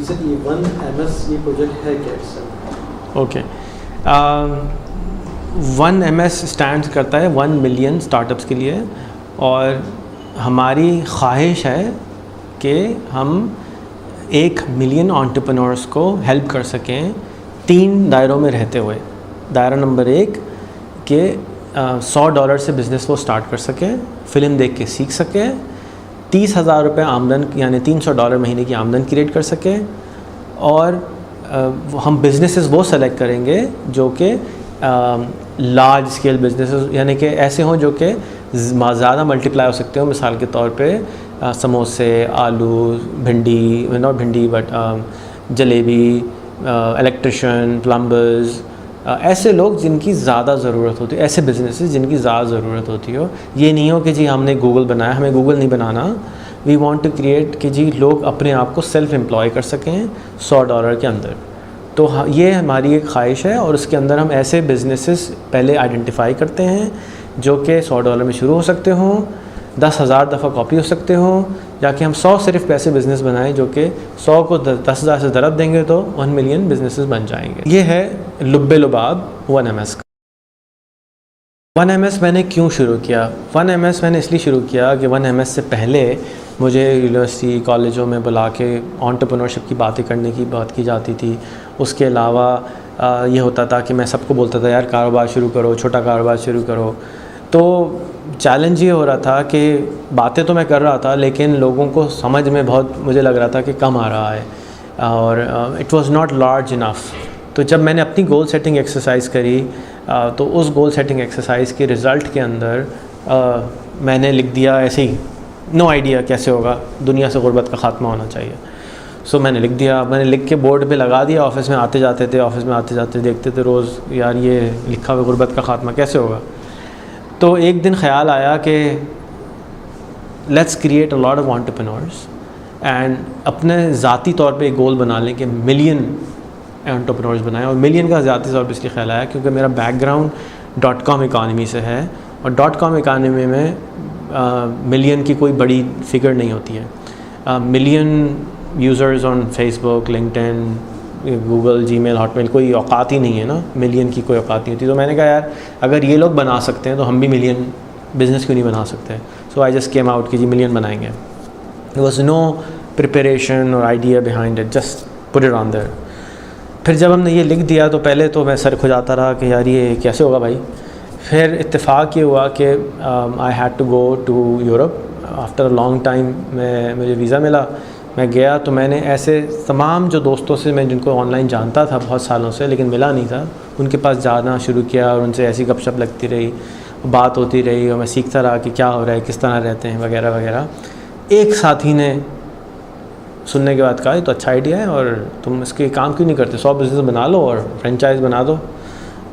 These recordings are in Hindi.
बेसिकली ये 1MS ये प्रोजेक्ट है क्या सर? ओके, 1MS स्टैंड करता है 1 मिलियन स्टार्टअप्स के लिए, और हमारी ख्वाहिश है कि हम 1 मिलियन एंटरप्रेन्योर्स को हेल्प कर सकें 3 दायरों में रहते हुए। दायरा नंबर 1 कि $100 से बिज़नेस वो स्टार्ट कर सकें, फ़िल्म देख के सीख सकें, 30,000 रुपये आमदन यानी $300 महीने की आमदन क्रिएट कर सकें, और हम बिज़नेसेस वो सेलेक्ट करेंगे जो कि लार्ज स्केल बिज़नेसेस यानी कि ऐसे हों जो कि ज़्यादा मल्टीप्लाई हो सकते हो। मिसाल के तौर पे समोसे, आलू, भिंडी, नॉट भिंडी बट जलेबी, इलेक्ट्रिशियन, प्लम्बर्स, ऐसे लोग जिनकी ज़्यादा ज़रूरत होती है, ऐसे बिज़नेसेस जिनकी ज़्यादा ज़रूरत होती हो। ये नहीं हो कि जी हमने गूगल बनाया, हमें गूगल नहीं बनाना। वी वांट टू क्रिएट कि जी लोग अपने आप को सेल्फ एम्प्लॉय कर सकें $100 के अंदर। तो ये हमारी एक ख्वाहिश है, और उसके अंदर हम ऐसे बिज़नेसेस पहले आइडेंटिफाई करते हैं जो कि $100 में शुरू हो सकते हों, 10,000 दफ़ा कॉपी हो सकते हों, जाके हम 100 सिर्फ पैसे बिज़नेस बनाएं जो कि 100 को 10,000 से ज़रब देंगे तो 1 मिलियन बिज़नेसेस बन जाएंगे। ये है लुब्बे लुबाब 1MS का। 1MS मैंने क्यों शुरू किया? 1MS मैंने इसलिए शुरू किया कि 1MS से पहले मुझे यूनिवर्सिटी कॉलेजों में बुला के एंटरप्रेन्योरशिप की बातें करने की बात की जाती थी। उसके अलावा ये होता था कि मैं सबको बोलता था यार कारोबार शुरू करो, छोटा कारोबार शुरू करो। तो चैलेंज ये हो रहा था कि बातें तो मैं कर रहा था लेकिन लोगों को समझ में बहुत मुझे लग रहा था कि कम आ रहा है, और it was not large enough. तो जब मैंने अपनी गोल सेटिंग एक्सरसाइज करी तो उस गोल सेटिंग एक्सरसाइज के रिज़ल्ट के अंदर मैंने लिख दिया ऐसे ही, नो आइडिया कैसे होगा, दुनिया से गुर्बत का ख़ात्मा होना चाहिए। सो मैंने लिख दिया, मैंने लिख के बोर्ड पे लगा दिया। ऑफिस में आते जाते थे, ऑफिस में आते जाते देखते थे रोज़ यार ये लिखा हुआ गुर्बत का ख़ात्मा कैसे होगा। तो एक दिन ख्याल आया कि let's create a lot of entrepreneurs and अपने ज़ाती तौर पे एक गोल बना लें कि मिलियन एंटरप्रेन्योर्स बनाएं। और मिलियन का ज़ाती तौर पे इसलिए ख्याल आया क्योंकि मेरा बैकग्राउंड .com इकानमी से है, और .com इकानमी में मिलियन की कोई बड़ी फिगर नहीं होती है। Million users on Facebook, LinkedIn, Google, Gmail, Hotmail, कोई औकात ही नहीं है ना, मिलियन की कोई औकात नहीं होती। तो मैंने कहा यार अगर ये लोग बना सकते हैं तो हम भी मिलियन बिज़नेस क्यों नहीं बना सकते। सो आई जस्ट केम आउट कि जी मिलियन बनाएंगे। देयर वाज नो प्रिपरेशन और idea behind it, just put it on their. फिर जब हमने ये लिख दिया तो पहले तो मैं सर खुजाता रहा कि यार ये कैसे होगा भाई। फिर इत्तेफाक ये हुआ कि I had to go to Europe after a long time. मुझे वीज़ा मिला, मैं गया तो मैंने ऐसे तमाम जो दोस्तों से मैं जिनको ऑनलाइन जानता था बहुत सालों से लेकिन मिला नहीं था, उनके पास जाना शुरू किया और उनसे ऐसी गपशप लगती रही, बात होती रही, और मैं सीखता रहा कि क्या हो रहा है, किस तरह रहते हैं वगैरह वगैरह। एक साथी ने सुनने के बाद कहा तो अच्छा आइडिया है और तुम इसके काम क्यों नहीं करते, 100 बिज़नेस बना लो और फ्रेंचाइज बना दो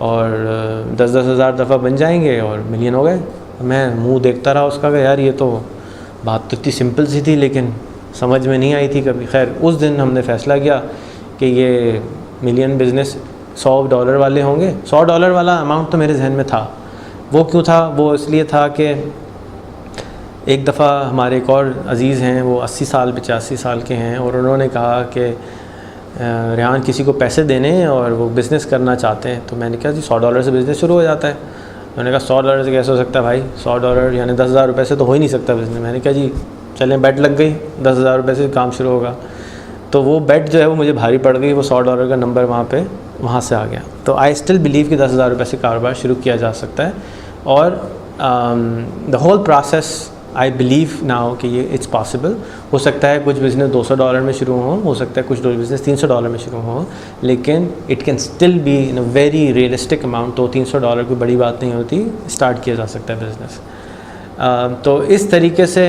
और 10-10 हज़ार दफ़ा बन जाएंगे और मिलियन हो गए। मैं मुंह देखता रहा उसका कि यार ये तो बात तो इतनी सिंपल सी थी लेकिन समझ में नहीं आई थी कभी। खैर उस दिन हमने फ़ैसला किया कि ये मिलियन बिज़नेस $100 वाले होंगे। $100 वाला अमाउंट तो मेरे जहन में था। वो क्यों था? वो इसलिए था कि एक दफ़ा हमारे एक और अज़ीज़ हैं, वो 80 साल 85 साल के हैं, और उन्होंने कहा कि रेहान किसी को पैसे देने और वो बिज़नेस करना चाहते हैं। तो मैंने कहा जी $100 से बिज़नेस शुरू हो जाता है। उन्होंने कहा $100 से कैसे हो सकता है भाई, $100 यानी 10,000 रुपये से तो हो ही नहीं सकता बिज़नेस। मैंने कहा जी चलें बेट लग गई, 10,000 रुपये से काम शुरू होगा। तो वो बेट जो है वो मुझे भारी पड़ गई, वो $100 का नंबर वहाँ से आ गया। तो आई स्टिल बिलीव कि 10,000 रुपये से कारोबार शुरू किया जा सकता है, और the whole process I believe now कि ये इट्स पॉसिबल। हो सकता है कुछ बिज़नेस $200 में शुरू हो सकता है कुछ बिज़नेस $300 में शुरू हो, लेकिन it can still be in a very realistic amount. तो $300 कोई बड़ी बात नहीं होती, स्टार्ट किया जा सकता है बिज़नेस। तो इस तरीके से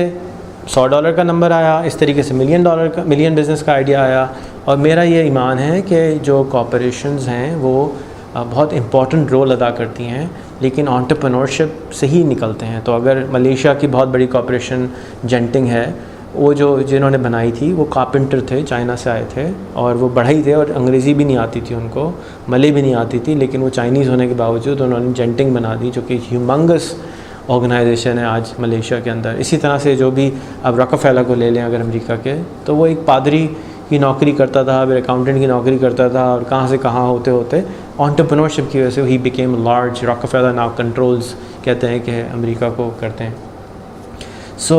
$100 का नंबर आया, इस तरीके से मिलियन बिज़नेस का आइडिया आया। और मेरा ये ईमान है कि जो कॉर्पोरेशंस हैं वो बहुत इम्पॉर्टेंट रोल अदा करती हैं, लेकिन एंटरप्रेन्योरशिप से ही निकलते हैं। तो अगर मलेशिया की बहुत बड़ी कॉर्पोरेशन जेंटिंग है, वो जिन्होंने बनाई थी वो कारपेंटर थे, चाइना से आए थे, और वो बढ़ई थे और अंग्रेज़ी भी नहीं आती थी उनको, मले भी नहीं आती थी, लेकिन वो चाइनीज़ होने के बावजूद उन्होंने जेंटिंग बना दी, जो कि ह्यूमंगस ऑर्गेनाइजेशन है आज मलेशिया के अंदर। इसी तरह से जो भी अब रॉकफेलर को ले लें अगर अमेरिका के, तो वो एक पादरी की नौकरी करता था, फिर अकाउंटेंट की नौकरी करता था, और कहाँ से कहाँ होते होते एंटरप्रेन्योरशिप की वजह से he became large. Rockefeller now controls, कहते हैं कि अमेरिका को करते हैं। So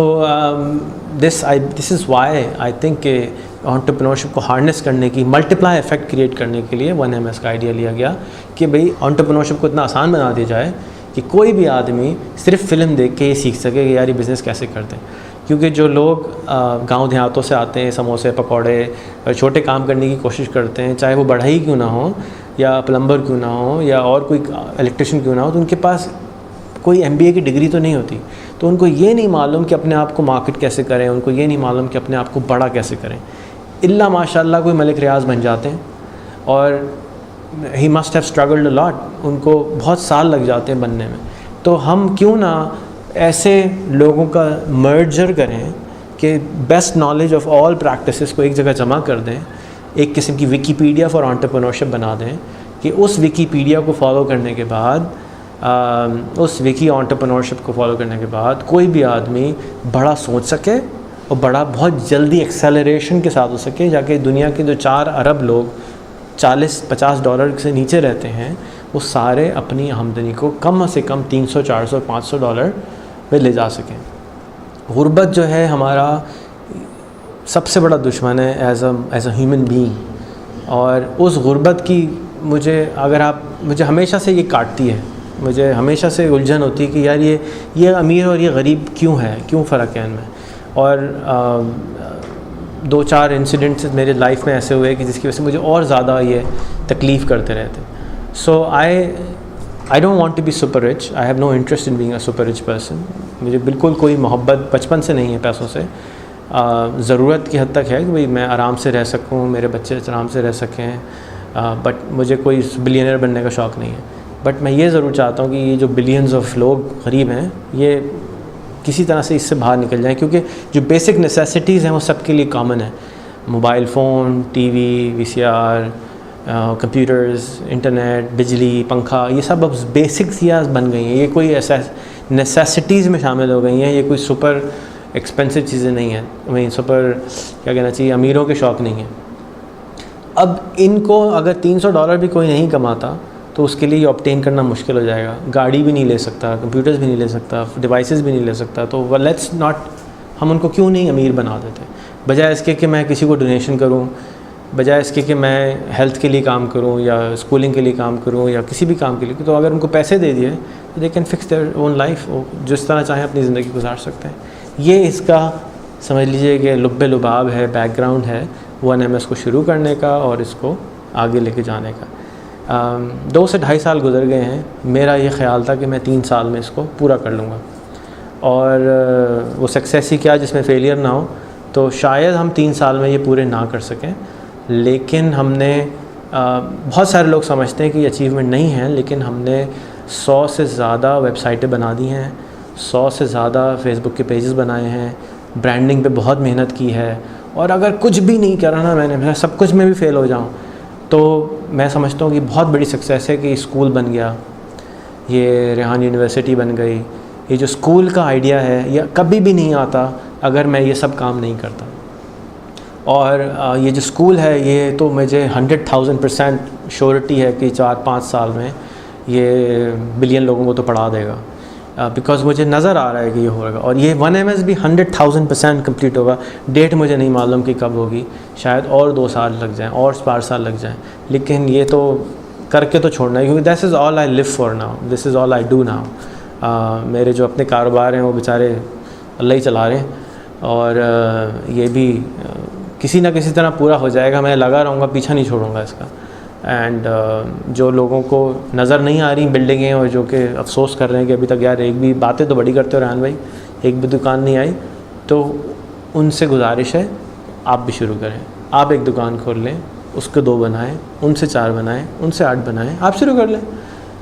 this is why I think कि एंटरप्रेन्योरशिप को हार्नेस करने की, मल्टीप्लाई इफेक्ट क्रिएट करने के लिए 1MS का आइडिया लिया गया कि भाई एंटरप्रेन्योरशिप को इतना आसान बना दिया जाए कि कोई भी आदमी सिर्फ फिल्म देख के ये सीख सके कि यार ये बिज़नेस कैसे करते हैं। क्योंकि जो लोग गांव देहातों से आते हैं, समोसे पकौड़े छोटे काम करने की कोशिश करते हैं, चाहे वो बढ़ई क्यों ना हो या प्लम्बर क्यों ना हो या और कोई इलेक्ट्रिशियन क्यों ना हो, तो उनके पास कोई MBA की डिग्री तो नहीं होती। तो उनको ये नहीं मालूम कि अपने आप को मार्केट कैसे करें, उनको ये नहीं मालूम कि अपने आप को बड़ा कैसे करें। इल्ला माशाल्लाह कोई मलिक रियाज बन जाते हैं, और he must have struggled a lot, उनको बहुत साल लग जाते हैं बनने में। तो हम क्यों ना ऐसे लोगों का मर्जर करें कि best knowledge of all practices को एक जगह जमा कर दें, एक किस्म की विकीपीडिया फॉर एंटरप्रेन्योरशिप बना दें कि उस विकीपीडिया को फॉलो करने के बाद, उस विकी एंटरप्रेन्योरशिप को फॉलो करने के बाद कोई भी आदमी बड़ा सोच सके और बड़ा बहुत जल्दी एक्सेलरेशन के साथ हो सके, जाके दुनिया के जो 4 अरब लोग $40-50 से नीचे रहते हैं, वो सारे अपनी आमदनी को कम से कम $300, $400, $500 में ले जा सकें। गुर्बत जो है हमारा सबसे बड़ा दुश्मन है एज अ ह्यूमन बीइंग, और उस गुर्बत की मुझे हमेशा से ये काटती है, मुझे हमेशा से उलझन होती है कि यार ये अमीर और ये गरीब क्यों है, क्यों फ़र्क है इनमें। और 2-4 इंसिडेंट्स मेरे लाइफ में ऐसे हुए कि जिसकी वजह से मुझे और ज़्यादा ये तकलीफ़ करते रहते। So I don't want to be super rich, I have no interest in being a super rich person. मुझे बिल्कुल कोई मोहब्बत बचपन से नहीं है पैसों से। ज़रूरत की हद तक है कि भाई मैं आराम से रह सकूं, मेरे बच्चे आराम से रह सकें, बट मुझे कोई बिलियनर बनने का शौक़ नहीं है। बट मैं ये ज़रूर चाहता हूँ कि ये जो बिलियंस ऑफ लोग गरीब हैं, ये किसी तरह से इससे बाहर निकल जाएं, क्योंकि जो बेसिक नेसेसिटीज़ हैं वो सबके लिए कॉमन है। Mobile phone, TV, VCR, computers, internet, बिजली, पंखा, ये सब अब बेसिक चीज़ें बन गई हैं। ये कोई ऐसा नेसेसिटीज़ में शामिल हो गई हैं, ये कोई सुपर एक्सपेंसिव चीज़ें नहीं हैं, वही सुपर क्या कहना चाहिए, अमीरों के शौक़ नहीं हैं। अब इनको अगर $300 भी कोई नहीं कमाता तो उसके लिए ये ऑब्टेन करना मुश्किल हो जाएगा। गाड़ी भी नहीं ले सकता, कंप्यूटर्स भी नहीं ले सकता, डिवाइसेस भी नहीं ले सकता। तो लेट्स नॉट, हम उनको क्यों नहीं अमीर बना देते, बजाय इसके कि मैं किसी को डोनेशन करूं, बजाय इसके कि मैं हेल्थ के लिए काम करूं या स्कूलिंग के लिए काम करूं या किसी भी काम के लिए। तो अगर उनको पैसे दे दिए तो they can fix their own life, वो जिस तरह चाहें अपनी ज़िंदगी गुजार सकते हैं। ये इसका समझ लीजिए कि लुब्बे लुबाब है, बैकग्राउंड है 1MS को शुरू करने का और इसको आगे लेके जाने का। 2 से ढाई साल गुजर गए हैं। मेरा ये ख़्याल था कि मैं 3 साल में इसको पूरा कर लूँगा, और वो सक्सेस ही क्या जिसमें फेलियर ना हो। तो शायद हम 3 साल में ये पूरे ना कर सकें, लेकिन हमने बहुत सारे लोग समझते हैं कि ये अचीवमेंट नहीं है, लेकिन हमने 100 से ज़्यादा वेबसाइटें बना दी हैं, 100 से ज़्यादा फेसबुक के पेजेस बनाए हैं, ब्रांडिंग पे बहुत मेहनत की है। और अगर कुछ भी नहीं करा ना मैं सब कुछ में भी फ़ेल हो जाऊँ, तो मैं समझता हूँ कि बहुत बड़ी सक्सेस है कि स्कूल बन गया, ये रेहान यूनिवर्सिटी बन गई। ये जो स्कूल का आइडिया है ये कभी भी नहीं आता अगर मैं ये सब काम नहीं करता। और ये जो स्कूल है ये तो मुझे 100,000% श्योरिटी है कि 4-5 साल में ये बिलियन लोगों को तो पढ़ा देगा, बिकॉज़ मुझे नज़र आ रहा है कि ये होगा। और ये 1MS भी 100,000% कंप्लीट होगा। डेट मुझे नहीं मालूम कि कब होगी, शायद और 2 साल लग जाएं और 4 साल लग जाएं, लेकिन ये तो करके तो छोड़ना है, क्योंकि this is all I live for now, this is all I do now. मेरे जो अपने कारोबार हैं वो बेचारे अल्लाह ही चला रहे हैं, और ये भी किसी ना किसी तरह पूरा हो जाएगा। मैं लगा रहूँगा, पीछा नहीं छोड़ूंगा इसका। एंड जो लोगों को नज़र नहीं आ रही बिल्डिंगें और जो कि अफसोस कर रहे हैं कि अभी तक यार एक भी, बातें तो बड़ी करते हो रेहान भाई, एक भी दुकान नहीं आई, तो उनसे गुजारिश है आप भी शुरू करें। आप एक दुकान खोल लें, उसके 2 बनाएं, उनसे 4 बनाएं, उनसे 8 बनाएं, आप शुरू कर लें।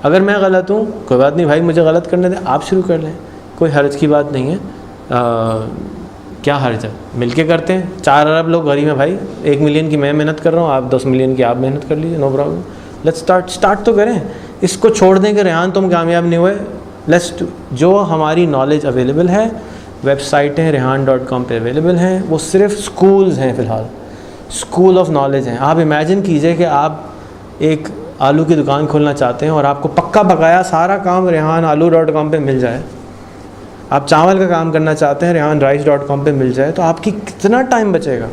अगर मैं गलत हूँ कोई बात नहीं भाई, मुझे गलत करने दें, आप शुरू कर लें, कोई हर्ज की बात नहीं है। क्या हर्ज है, मिलके करते हैं। 4 अरब लोग गरीब हैं भाई, 1 मिलियन की मैं मेहनत कर रहा हूँ, आप 10 मिलियन की आप मेहनत कर लीजिए, नो प्रॉब्लम। लेट्स स्टार्ट तो करें। इसको छोड़ दें कि रेहान तुम कामयाब नहीं हुए। लेट्स जो हमारी नॉलेज अवेलेबल है, वेबसाइटें rehan.com पे अवेलेबल हैं, वो सिर्फ स्कूल्स हैं फ़िलहाल। स्कूल ऑफ नॉलेज हैं। आप इमेजिन कीजिए कि आप एक आलू की दुकान खोलना चाहते हैं और आपको पक्का पकाया सारा काम rehanaloo.com पे मिल जाए। आप चावल का काम करना चाहते हैं rehanrice.com पे मिल जाए, तो आपकी कितना टाइम बचेगा।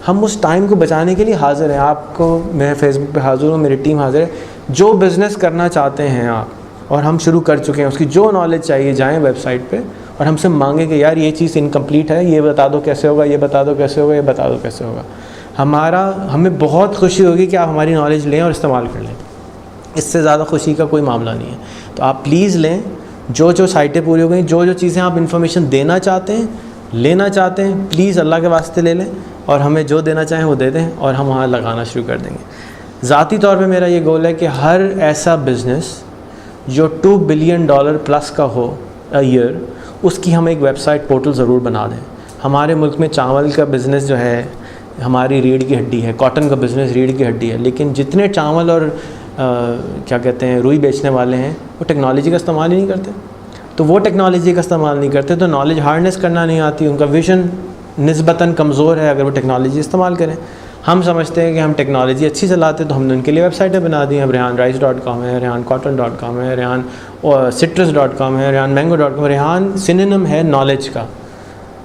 हम उस टाइम को बचाने के लिए हाज़िर हैं। आपको मैं फेसबुक पे हाज़िर हूँ, मेरी टीम हाज़िर है। जो बिज़नेस करना चाहते हैं आप, और हम शुरू कर चुके हैं, उसकी जो नॉलेज चाहिए जाएं वेबसाइट पे और हमसे मांगें कि यार ये चीज़ इनकम्प्लीट है, ये बता दो कैसे होगा, ये बता दो कैसे होगा, ये बता दो कैसे होगा। हमें बहुत खुशी होगी कि आप हमारी नॉलेज लें और इस्तेमाल कर लें। इससे ज़्यादा खुशी का कोई मामला नहीं है। तो आप प्लीज़ लें, जो साइटें पूरी हो गई, जो चीज़ें आप इन्फॉर्मेशन देना चाहते हैं, लेना चाहते हैं, प्लीज़ अल्लाह के वास्ते ले लें और हमें जो देना चाहें वो दे दें और हम वहाँ लगाना शुरू कर देंगे। ज़ाती तौर पे मेरा ये गोल है कि हर ऐसा बिज़नेस जो $2 बिलियन प्लस का हो अ ईयर, उसकी हम एक वेबसाइट पोर्टल ज़रूर बना दें। हमारे मुल्क में चावल का बिज़नेस जो है हमारी रीढ़ की हड्डी है, कॉटन का बिज़नेस रीढ़ की हड्डी है, लेकिन जितने चावल और क्या कहते हैं रुई बेचने वाले हैं वो टेक्नोलॉजी का इस्तेमाल ही नहीं करते। तो वो टेक्नोलॉजी का इस्तेमाल नहीं करते तो नॉलेज हार्नेस करना नहीं आती, उनका विजन निस्बतन कमज़ोर है अगर वो टेक्नोलॉजी इस्तेमाल करें। हम समझते हैं कि हम टेक्नोलॉजी अच्छी चलाते तो हमने उनके लिए वेबसाइटें बना दी हैं। अब rehanrice.com है, rehancotton.com है, rehancitrus.com है, rehanmango.com। रेहान सिनोनिम है नॉलेज का।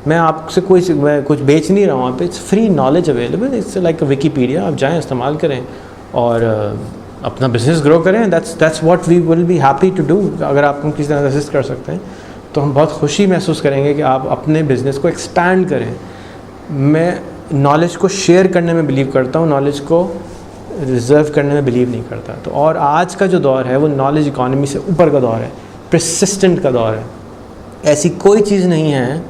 मैं आपसे मैं कुछ बेच नहीं रहा हूँ वहाँ पे, it's free knowledge available, it's like Wikipedia. आप जाएँ, इस्तेमाल करें और अपना बिज़नेस ग्रो करें। That's what we will be happy to do. अगर आप हम किसी तरह असिस्ट कर सकते हैं तो हम बहुत खुशी महसूस करेंगे कि आप अपने बिज़नेस को एक्सपैंड करें। मैं नॉलेज को शेयर करने में बिलीव करता हूँ, नॉलेज को रिज़र्व करने में बिलीव नहीं करता। तो और आज का जो दौर है वो नॉलेज इकॉनमी से ऊपर का दौर है, परसिस्टेंट का दौर है। ऐसी कोई चीज़ नहीं है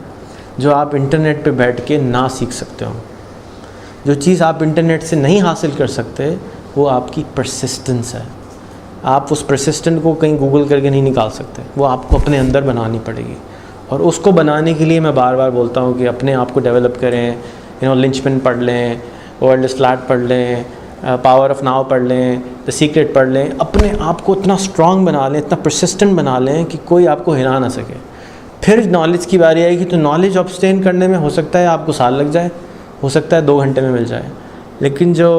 जो आप इंटरनेट पे बैठ के ना सीख सकते हो। जो चीज़ आप इंटरनेट से नहीं हासिल कर सकते वो आपकी परसिस्टेंस है। आप उस परसिस्टेंट को कहीं गूगल करके नहीं निकाल सकते, वो आपको अपने अंदर बनानी पड़ेगी। और उसको बनाने के लिए मैं बार बार बोलता हूँ कि अपने आप को डेवलप करें। लिंचपिन पढ़ लें, वर्ल्ड इज़ फ्लैट पढ़ लें, पावर ऑफ नाउ पढ़ लें, द सीक्रेट पढ़ लें। अपने आप को इतना स्ट्रॉन्ग बना लें, इतना परसिस्टेंट बना लें कि कोई आपको हिला ना सके। फिर नॉलेज की बारी आएगी तो नॉलेज ऑब्टेन करने में हो सकता है आपको साल लग जाए, हो सकता है 2 घंटे में मिल जाए। लेकिन जो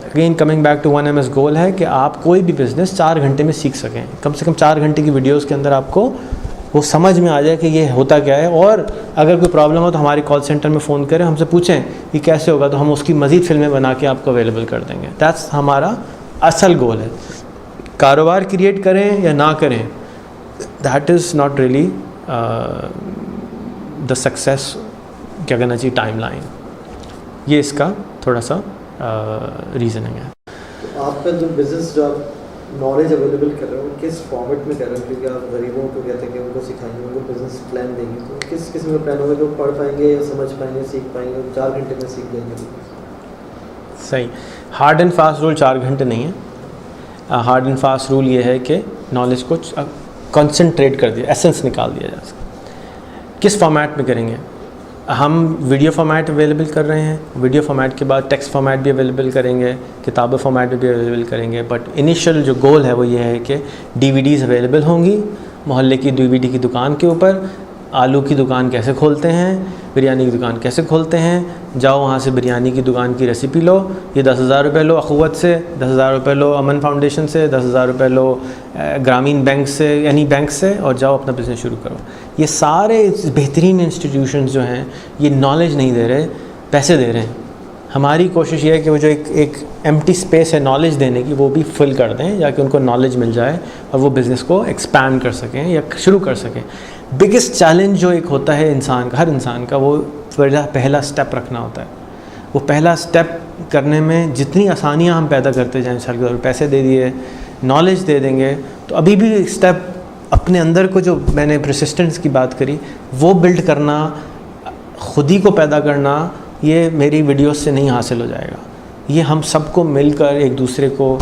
again coming back to 1MS goal है कि आप कोई भी बिज़नेस 4 घंटे में सीख सकें। कम से कम 4 घंटे की वीडियोस के अंदर आपको वो समझ में आ जाए कि ये होता क्या है। और अगर कोई प्रॉब्लम हो तो हमारे कॉल सेंटर में फ़ोन करें, हमसे पूछें कि कैसे होगा, तो हम उसकी मज़ीद फिल्में बना के आपको अवेलेबल कर देंगे। दैट्स हमारा असल गोल है। कारोबार क्रिएट करें या ना करें, that is not really the success, क्या कहना चाहिए, टाइमलाइन। ये इसका थोड़ा सा रीज़निंग है। तो आपका जो बिज़नेस, जो आप नॉलेज अवेलेबल कर रहे हो, किस फॉर्मेट में कर रहे हो? क्योंकि आप गरीबों को कहते हैं कि उनको सिखाएंगे, उनको बिज़नेस प्लान देंगे, तो किस किस्म का प्लान होगा जो पढ़ पाएंगे या समझ पाएंगे, सीख पाएंगे, 4 घंटे में सीख जाएंगे? सही, हार्ड एंड फास्ट रूल 4 घंटे नहीं है। हार्ड एंड फास्ट रूल ये है कि नॉलेज को कंसंट्रेट कर दिया, एसेंस निकाल दिया जा सके। किस फॉर्मेट में करेंगे? हम वीडियो फॉर्मेट अवेलेबल कर रहे हैं, वीडियो फॉर्मेट के बाद टेक्स्ट फॉर्मेट भी अवेलेबल करेंगे, किताबें फॉर्मेट में भी अवेलेबल करेंगे। बट इनिशियल जो गोल है वो ये है कि DVDs अवेलेबल होंगी मोहल्ले की DVD की दुकान के ऊपर। आलू की दुकान कैसे खोलते हैं, बिरयानी की दुकान कैसे खोलते हैं, जाओ वहाँ से बिरयानी की दुकान की रेसिपी लो। ये 10,000 रुपये लो अखुवत से, 10,000 रुपये लो अमन फाउंडेशन से, 10,000 रुपये लो ग्रामीण बैंक से, यानी बैंक से, और जाओ अपना बिज़नेस शुरू करो। ये सारे बेहतरीन इंस्टीट्यूशंस जो हैं ये नॉलेज नहीं दे रहे, पैसे दे रहे हैं। हमारी कोशिश ये है कि वो जो एक एम्प्टी स्पेस है नॉलेज देने की, वो भी फिल कर दें, या कि उनको नॉलेज मिल जाए और वो बिज़नेस को एक्सपैंड कर सकें या शुरू कर सकें। बिगेस्ट चैलेंज जो एक होता है इंसान का, हर इंसान का, वो पहला स्टेप रखना होता है। वो पहला स्टेप करने में जितनी आसानियाँ हम पैदा करते जाएँ, मिसाल के तौर पर पैसे दे दिए, नॉलेज दे देंगे, तो अभी भी स्टेप अपने अंदर को, जो मैंने परसिस्टेंस की बात करी, वो बिल्ड करना, ख़ुद ही को पैदा करना, ये मेरी वीडियोस से नहीं हासिल हो जाएगा। ये हम सबको मिलकर एक दूसरे को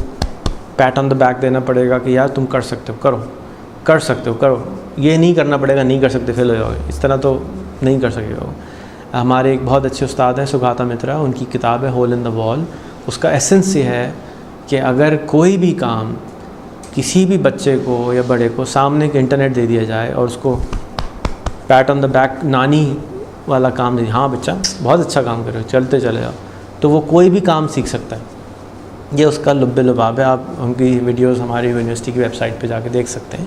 पैट ऑन द बैक देना पड़ेगा कि यार तुम कर सकते हो, करो, कर सकते हो, करो। ये नहीं करना पड़ेगा नहीं कर सकते फेल हो जाओगे, इस तरह तो नहीं कर सकेगा। हमारे एक बहुत अच्छे उस्ताद हैं सुगाता मित्रा, उनकी किताब है होल इन द वॉल। उसका एसेंस ये है कि अगर कोई भी काम किसी भी बच्चे को या बड़े को सामने के इंटरनेट दे दिया जाए और उसको पैट ऑन द बैक, नानी वाला काम दे, हाँ बच्चा बहुत अच्छा काम कर रहे हो, चलते चले जाओ, तो वो कोई भी काम सीख सकता है। ये उसका लुब्बे लुबाब है। आप उनकी वीडियोस हमारी यूनिवर्सिटी की वेबसाइट पे जाके देख सकते हैं।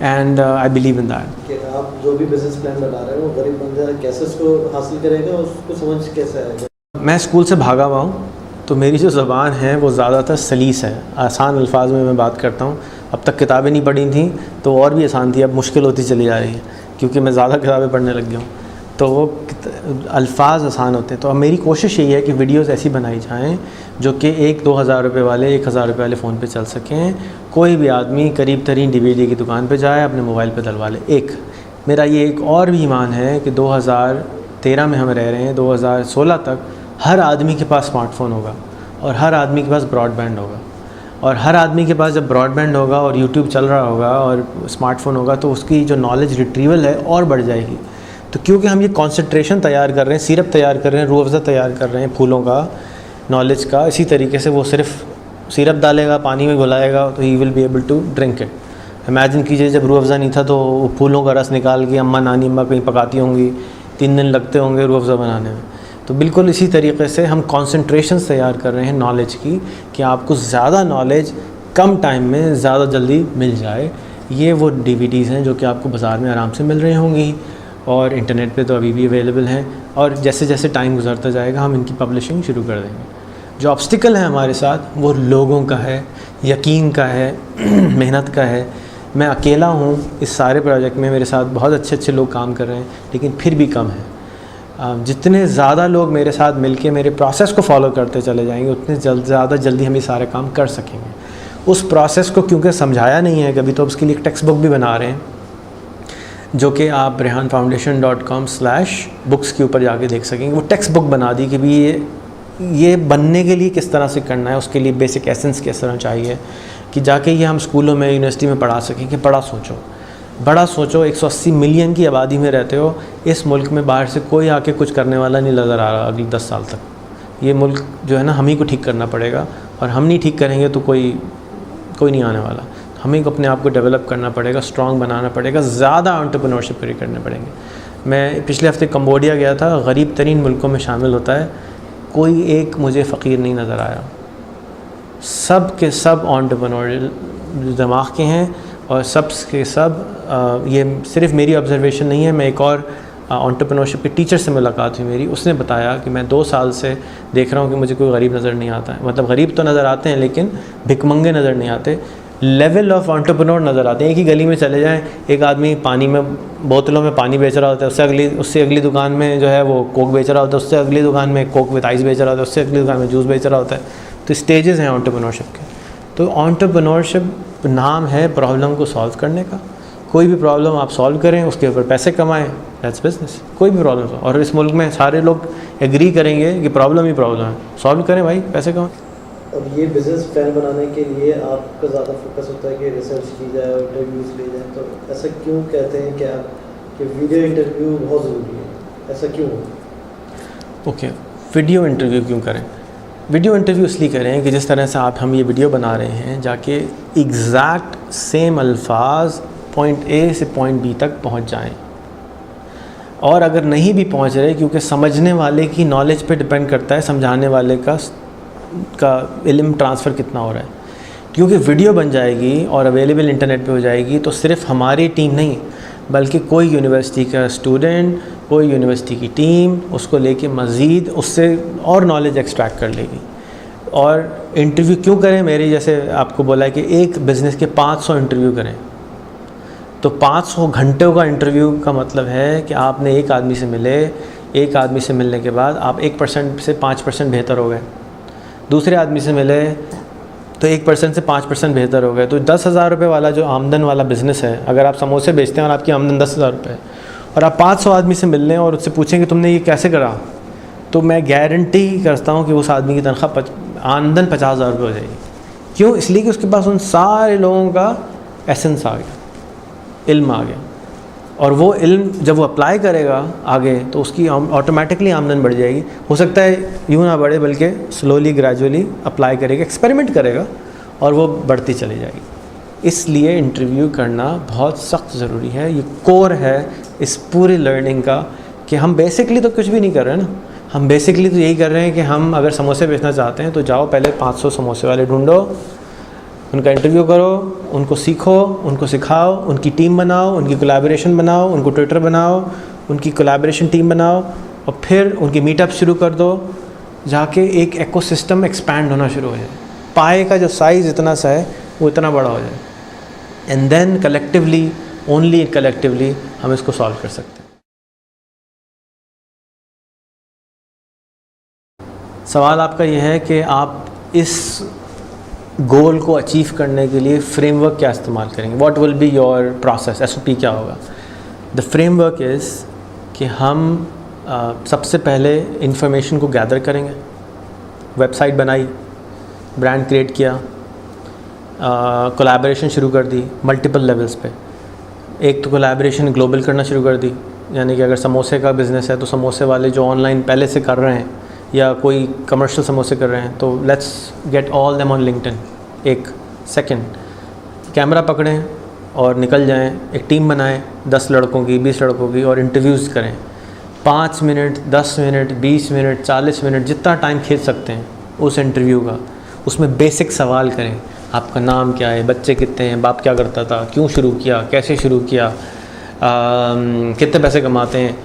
And I believe in that कि आप जो भी बिजनेस प्लान बना रहे हो वो गरीब बंदा कैसे उसको हासिल करेगा, उसको समझ कैसे आएगा? मैं स्कूल से भागा हुआ हूँ, तो मेरी जो ज़बान है वो ज़्यादातर सलीस है, आसान अल्फाज में मैं बात करता हूँ। अब तक किताबें नहीं पढ़ी थी तो और भी आसान थी, अब मुश्किल होती चली जा रही है क्योंकि मैं ज़्यादा किताबें पढ़ने लग गया हूँ, तो वो अल्फाज आसान होते हैं। तो अब मेरी कोशिश यही है कि वीडियोस ऐसी बनाई जाएं जो कि 1-2 हज़ार रुपये वाले, 1 हज़ार रुपये वाले फ़ोन पे चल सकें। कोई भी आदमी करीब तरीन DVD की दुकान पे जाए, अपने मोबाइल पे डलवा ले। मेरा ये एक और भी ईमान है कि 2013 में हम रह रहे हैं, 2016 तक हर आदमी के पास स्मार्टफ़ोन होगा और हर आदमी के पास ब्रॉडबैंड होगा। और हर आदमी के पास जब ब्रॉडबैंड होगा और यूट्यूब चल रहा होगा और स्मार्टफ़ोन होगा तो उसकी जो नॉलेज रिट्रीवल है और बढ़ जाएगी। तो क्योंकि हम ये कॉन्सेंट्रेशन तैयार कर रहे हैं, सिरप तैयार कर रहे हैं, रूह अफ़ज़ा तैयार कर रहे हैं फूलों का, नॉलेज का, इसी तरीके से वो सिर्फ सिरप डालेगा, पानी में घुलाएगा तो he will be able to drink it. Imagine कीजिए जब रूह अफ़ज़ा नहीं था तो फूलों का रस निकाल के अम्मा नानी अम्मा कहीं पकाती होंगी, 3 दिन लगते होंगे रूह अफ़ज़ा बनाने में। तो बिल्कुल इसी तरीके से हम कॉन्सेंट्रेशन तैयार कर रहे हैं नॉलेज की, कि आपको ज़्यादा नॉलेज कम टाइम में ज़्यादा जल्दी मिल जाए। ये वो DVDs हैं जो कि आपको बाज़ार में आराम से मिल रही होंगी और इंटरनेट पे तो अभी भी अवेलेबल हैं, और जैसे जैसे टाइम गुजरता जाएगा हम इनकी पब्लिशिंग शुरू कर देंगे। जो ऑब्स्टिकल है हमारे साथ वो लोगों का है, यकीन का है, मेहनत का है। मैं अकेला हूँ इस सारे प्रोजेक्ट में, मेरे साथ बहुत अच्छे लोग काम कर रहे हैं लेकिन फिर भी कम है। जितने ज़्यादा लोग मेरे साथ मिलके मेरे प्रोसेस को फॉलो करते चले जाएंगे उतने ज़्यादा जल्दी हम ये सारे काम कर सकेंगे। उस प्रोसेस को क्योंकि समझाया नहीं है कभी, तो उसके लिए एक टेक्स्ट बुक भी बना रहे हैं जो कि आप rehanfoundation.com/books के ऊपर जाके देख सकेंगे। वो टेक्स्ट बुक बना दी कि भी ये बनने के लिए किस तरह से करना है, उसके लिए बेसिक एसेंस किस तरह चाहिए, कि जाके ये हम स्कूलों में यूनिवर्सिटी में पढ़ा सकें कि बड़ा सोचो 180 मिलियन की आबादी में रहते हो इस मुल्क में, बाहर से कोई आके कुछ करने वाला नहीं नज़र आ रहा अगले 10 साल तक। ये मुल्क जो है ना हम ही को ठीक करना पड़ेगा, और हम नहीं ठीक करेंगे तो कोई नहीं आने वाला। हमें को अपने आप को डेवलप करना पड़ेगा, स्ट्रॉन्ग बनाना पड़ेगा, ज़्यादा एंटरप्रेन्योरशिप करने पड़ेंगे। मैं पिछले हफ्ते कंबोडिया गया था, गरीब तरीन मुल्कों में शामिल होता है, कोई एक मुझे फ़कीर नहीं नज़र आया। सब के सब एंटरप्रेन्योर दिमाग के हैं और सब के सब ये सिर्फ मेरी ऑब्जर्वेशन नहीं है। मैं एक और एंटरप्रेन्योरशिप के टीचर से मुलाकात हुई मेरी, उसने बताया कि मैं 2 साल से देख रहा हूँ कि मुझे कोई गरीब नज़र नहीं आता है। मतलब गरीब तो नज़र आते हैं लेकिन भिखमंगे नज़र नहीं आते, लेवल ऑफ एंटरप्रेन्योर नज़र आते हैं। एक ही गली में चले जाएं, एक आदमी पानी में बोतलों में पानी बेच रहा होता है, उससे अगली दुकान में जो है वो कोक बेच रहा होता है, उससे अगली दुकान में कोक विद आइस बेच रहा होता है, उससे अगली दुकान में जूस बेच रहा होता है। तो स्टेजेस हैं एंटरप्रेन्योरशिप के। तो एंटरप्रेन्योरशिप नाम है प्रॉब्लम को सॉल्व करने का। कोई भी प्रॉब्लम आप सॉल्व करें, उसके ऊपर पैसे कमाएं, दैट्स बिजनेस। कोई भी प्रॉब्लम, और इस मुल्क में सारे लोग एग्री करेंगे कि प्रॉब्लम ही प्रॉब्लम है, सॉल्व करें भाई, पैसे कमाएं। और ये बिज़नेस प्लान बनाने के लिए आपका ज़्यादा फोकस होता है कि रिसर्च की जाए और इंटरव्यूज़ लिए जाए, तो ऐसा क्यों कहते हैं कि वीडियो इंटरव्यू बहुत ज़रूरी है, ऐसा क्यों? ओके, वीडियो इंटरव्यू क्यों करें? वीडियो इंटरव्यू इसलिए करें कि जिस तरह से हम ये वीडियो बना रहे हैं, जाके एग्जैक्ट सेम अल्फाज पॉइंट A से पॉइंट B तक पहुंच जाएं। और अगर नहीं भी पहुंच रहे, क्योंकि समझने वाले की नॉलेज पे डिपेंड करता है समझाने वाले का इल्म ट्रांसफ़र कितना हो रहा है। क्योंकि वीडियो बन जाएगी और अवेलेबल इंटरनेट पे हो जाएगी तो सिर्फ हमारी टीम नहीं बल्कि कोई यूनिवर्सिटी का स्टूडेंट, कोई यूनिवर्सिटी की टीम उसको लेके मज़ीद उससे और नॉलेज एक्सट्रैक्ट कर लेगी। और इंटरव्यू क्यों करें? मेरी जैसे आपको बोला है कि एक बिज़नेस के 500 इंटरव्यू करें, तो 500 घंटों का इंटरव्यू का मतलब है कि आपने एक आदमी से मिले, एक आदमी से मिलने के बाद आप 1% से 5% बेहतर हो गए, दूसरे आदमी से मिले तो 1% से 5% बेहतर हो गए। तो 10,000 रुपये वाला जो आमदन वाला बिज़नेस है, अगर आप समोसे बेचते हैं और आपकी आमदन 10,000 रुपये है और आप 500 आदमी से मिल लें और उससे पूछें कि तुमने ये कैसे करा, तो मैं गारंटी करता हूँ कि उस आदमी की तनख्वाह आमदन 50,000 रुपये हो जाएगी। क्यों? इसलिए कि उसके पास उन सारे लोगों का एसेंस आ गया, इल्म आ गया, और वो इल्म जब वो अप्लाई करेगा आगे तो उसकी ऑटोमेटिकली आमदन बढ़ जाएगी। हो सकता है यूँ ना बढ़े बल्कि स्लोली ग्रेजुअली अप्लाई करेगा, एक्सपेरिमेंट करेगा और वो बढ़ती चली जाएगी। इसलिए इंटरव्यू करना बहुत सख्त ज़रूरी है। ये कोर है इस पूरी लर्निंग का कि हम बेसिकली तो कुछ भी नहीं कर रहे ना, हम बेसिकली तो यही कर रहे हैं कि हम अगर समोसे बेचना चाहते हैं तो जाओ पहले 500 समोसे वाले ढूंढो, उनका इंटरव्यू करो, उनको सीखो, उनको सिखाओ, उनकी टीम बनाओ, उनकी कोलैबोरेशन बनाओ, उनको ट्विटर बनाओ, उनकी कोलैबोरेशन टीम बनाओ और फिर उनकी मीटअप शुरू कर दो, जाके एक इकोसिस्टम एक्सपैंड होना शुरू हो जाए, पाए का जो साइज़ इतना सा है वो इतना बड़ा हो जाए, and then collectively, only collectively हम इसको सॉल्व कर सकते हैं। सवाल आपका यह है कि आप इस गोल को अचीव करने के लिए फ्रेमवर्क क्या इस्तेमाल करेंगे, what will be your process, SOP क्या होगा। द फ्रेमवर्क इज़ कि हम सबसे पहले इंफॉर्मेशन को गैदर करेंगे, वेबसाइट बनाई, ब्रांड क्रिएट किया, कोलैबोरेशन शुरू कर दी मल्टीपल लेवल्स पे। एक तो कोलैबोरेशन ग्लोबल करना शुरू कर दी, यानी कि अगर समोसे का बिज़नेस है तो समोसे वाले जो ऑनलाइन पहले से कर रहे हैं या कोई कमर्शियल समोसे कर रहे हैं तो let's get all them on LinkedIn. एक सेकंड, कैमरा पकड़ें और निकल जाएं, एक टीम बनाएं 10 लड़कों की, 20 लड़कों की, और इंटरव्यूज़ करें 5 मिनट, 10 मिनट, 20 मिनट, 40 मिनट, जितना टाइम खींच सकते हैं उस इंटरव्यू का। उसमें बेसिक सवाल करें, आपका नाम क्या है, बच्चे कितने हैं, बाप क्या करता था, क्यों शुरू किया, कैसे शुरू किया, कितने पैसे कमाते हैं।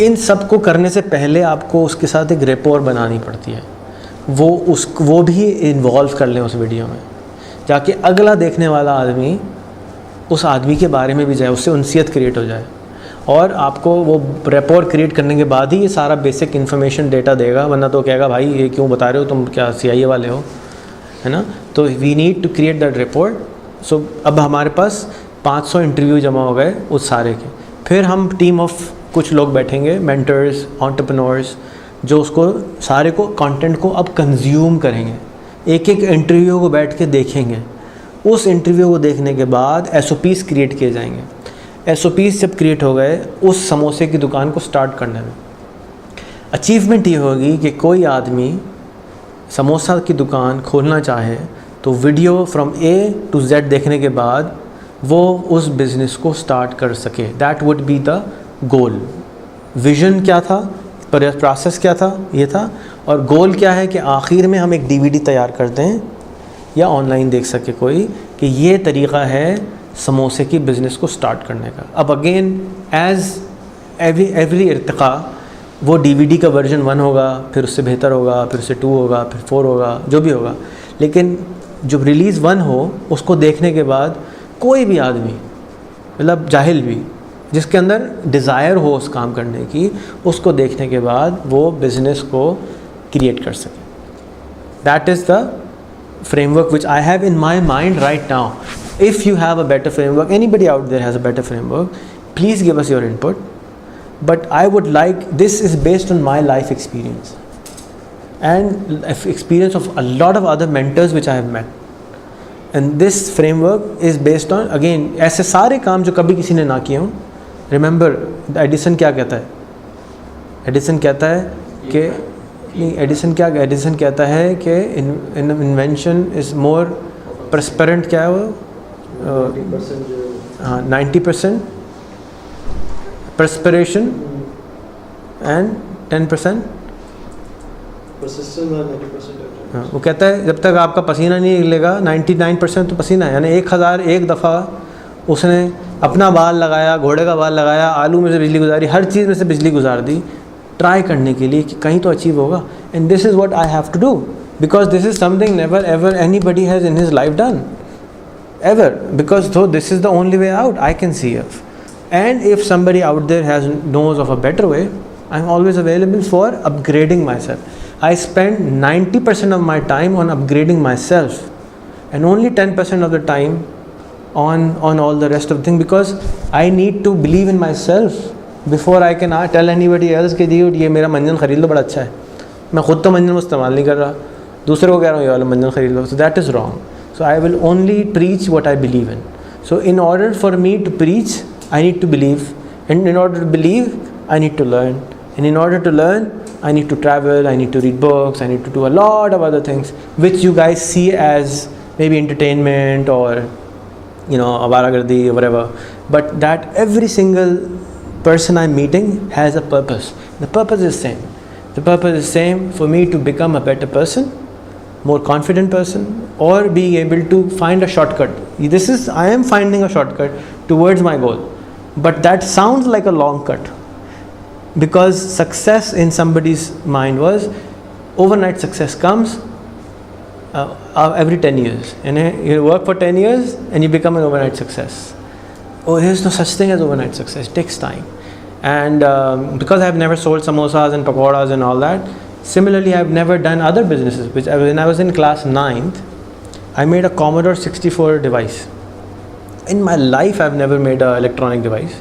इन सब को करने से पहले आपको उसके साथ एक रेपोर बनानी पड़ती है, वो भी इन्वॉल्व कर लें उस वीडियो में, जाके अगला देखने वाला आदमी उस आदमी के बारे में भी जाए, उससे उनसियत क्रिएट हो जाए, और आपको वो रेपोर क्रिएट करने के बाद ही ये सारा बेसिक इन्फॉर्मेशन डेटा देगा, वरना तो कहेगा भाई ये क्यों बता रहे हो, तुम क्या CIA वाले हो, है ना। तो we need to create that report. So अब हमारे पास 500 इंटरव्यू जमा हो गए उस सारे के, फिर हम टीम ऑफ कुछ लोग बैठेंगे, मेंटर्स, एंटरप्रेन्योर्स, जो उसको सारे को कंटेंट को अब कंज्यूम करेंगे, एक एक इंटरव्यू को बैठ के देखेंगे। उस इंटरव्यू को देखने के बाद SOPs क्रिएट किए जाएंगे। SOPs जब क्रिएट हो गए, उस समोसे की दुकान को स्टार्ट करने में अचीवमेंट ये होगी कि कोई आदमी समोसा की दुकान खोलना चाहे तो video from A to Z देखने के बाद वो उस बिज़नेस को स्टार्ट कर सके। That would be the goal. Vision क्या था, प्रोसेस क्या था, ये था, और गोल क्या है कि आखिर में हम एक DVD तैयार कर दें या ऑनलाइन देख सके कोई कि ये तरीक़ा है समोसे की बिज़नेस को स्टार्ट करने का। अब अगेन एज़ एवरी इर्तिक़ा वो DVD का वर्जन 1 होगा, फिर उससे बेहतर होगा, फिर उससे 2 होगा, फिर 4 होगा, जो भी होगा, लेकिन जब रिलीज़ 1 हो उसको देखने के बाद कोई भी आदमी, मतलब जाहिल भी, जिसके अंदर डिज़ायर हो उस काम करने की, उसको देखने के बाद वो बिज़नेस को क्रिएट कर सके। That is the framework which I have in my mind right now. If you have a better framework, anybody out there has a better framework, please give us your input. But I would like, this is based on my life experience and experience of a lot of other mentors which I have met. And this framework is based on, again, ऐसे सारे काम जो कभी किसी ने ना किए हों। Remember, एडिसन क्या कहता है? एडिसन कहता है कि एडिसन कहता है कि इन्वेंशन इज़ मोर प्रस्पेरेंट, क्या है वो, 90% प्रस्परेशन एंड 10% हाँ, वो कहता है जब तक आपका पसीना नहीं निकलेगा 99% तो पसीना है, यानी 1000 एक दफ़ा उसने अपना बाल लगाया, घोड़े का बाल लगाया, आलू में से बिजली गुजारी, हर चीज़ में से बिजली गुजार दी ट्राई करने के लिए कि कहीं तो अचीव होगा। And this is what I have to do because this is something never ever anybody has in his life done ever, because though this is the only way out I can see of, and if somebody out there knows of a better way, I'm always available for upgrading myself. I spend 90% of my time on upgrading myself and only 10% of the time on all the rest of the thing, because I need to believe in myself before I can tell anybody else कि dude ये मेरा मंजन ख़रीद लो बड़ा अच्छा है। मैं ख़ुद तो मंजन इस्तेमाल नहीं कर रहा, दूसरे को कह रहा हूँ ये वाला मंजन ख़रीद लो, so that is wrong. So I will only preach what I believe in. So in order for me to preach, I need to believe, and in order to believe, I need to learn, and in order to learn, I need to travel, I need to read books, I need to do a lot of other things which you guys see as maybe entertainment or avaragardi or whatever, but that every single person I'm meeting has a purpose. The purpose is same. The purpose is same for me to become a better person, more confident person, or being able to find a shortcut. I am finding a shortcut towards my goal, but that sounds like a long cut, because success in somebody's mind was overnight success comes every 10 years, and you work for 10 years and you become an overnight success. Oh, there's no such thing as overnight success. It takes time. And because I've never sold samosas and pakoras and all that, similarly I've never done other businesses. When I was in class 9th, I made a Commodore 64 device. In my life I've never made an electronic device.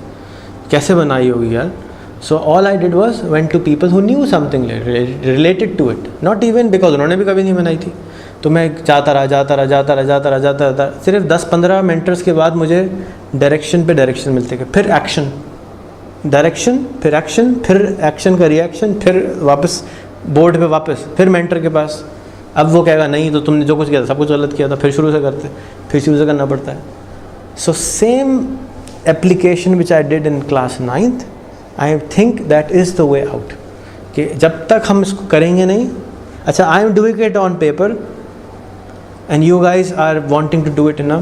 कैसे बनाई होगी यार? So all I did was went to people who knew something related to it. Not even because उन्होंने भी कभी नहीं बनाई थी. तो मैं जाता रहा, सिर्फ 10-15 मेंटर्स के बाद मुझे डायरेक्शन पे डायरेक्शन मिलते गए. फिर एक्शन, डायरेक्शन, फिर एक्शन, फिर एक्शन का रिएक्शन, फिर वापस बोर्ड पे वापस, फिर मेंटर के पास. अब वो कहेगा नहीं तो तुमने जो कुछ किया था सब कुछ गलत किया था, फिर शुरू से करते, फिर शुरू से करना पड़ता है. So same application which I did in class 9th, I think that is the way out. कि जब तक हम इसको करेंगे नहीं, अच्छा I am doing it on paper and you guys are wanting to do it in a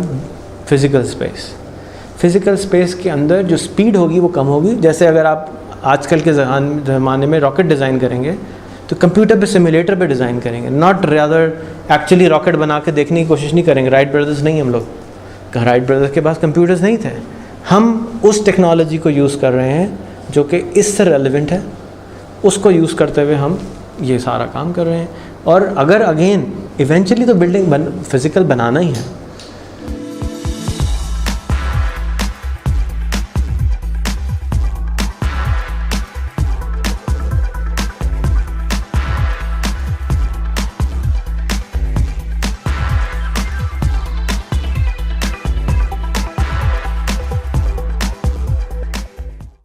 physical space. Physical space के अंदर जो स्पीड होगी वो कम होगी. जैसे अगर आप आजकल के ज़माने में रॉकेट डिज़ाइन करेंगे तो कंप्यूटर पे सिमुलेटर पे डिज़ाइन करेंगे, नॉट रादर एक्चुअली रॉकेट बना के देखने की कोशिश नहीं करेंगे. राइट ब्रदर्स नहीं, हम लोग राइट ब्रदर्स के पास कंप्यूटर्स नहीं थे. हम उस टेक्नोलॉजी को यूज़ कर रहे हैं जो कि इससे रेलिवेंट है, उसको यूज़ करते हुए हम ये सारा काम कर रहे हैं. और अगर अगेन इवेंचुअली तो बिल्डिंग फिज़िकल बनाना ही है,